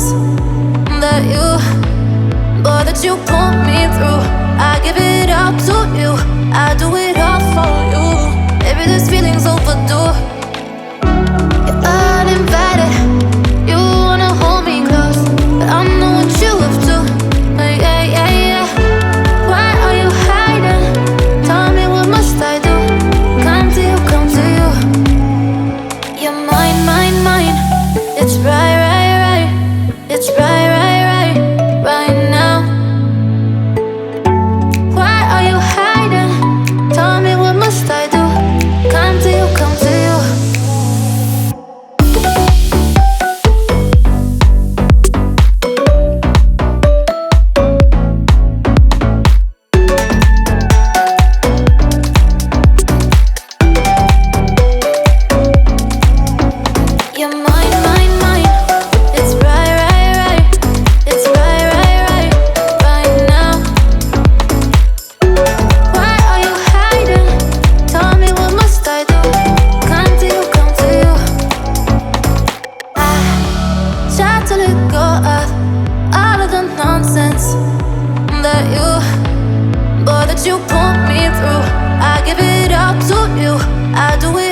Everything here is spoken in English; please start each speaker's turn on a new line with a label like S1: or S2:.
S1: nonsense that you put me through. I give it up to you, I do it all for you. Maybe this feeling's overdue. You're uninvited, you wanna hold me close, but I know what you have to. Yeah, yeah, yeah. Why are you hiding? Tell me, what must I do? Come to you, come to you. You're mine, mine, mine. It's right, right, right. It's right, right, right, right now. Why are you hiding? Tell me, what must I do? Come to you, come to you. You're mine, mine, mine. It's right, right, right. It's right, right, right, right now. Why are you hiding? Tell me, what must I do? Come to you, come to you. I try to let go of all of the nonsense that you put me through. I give it up to you, I do it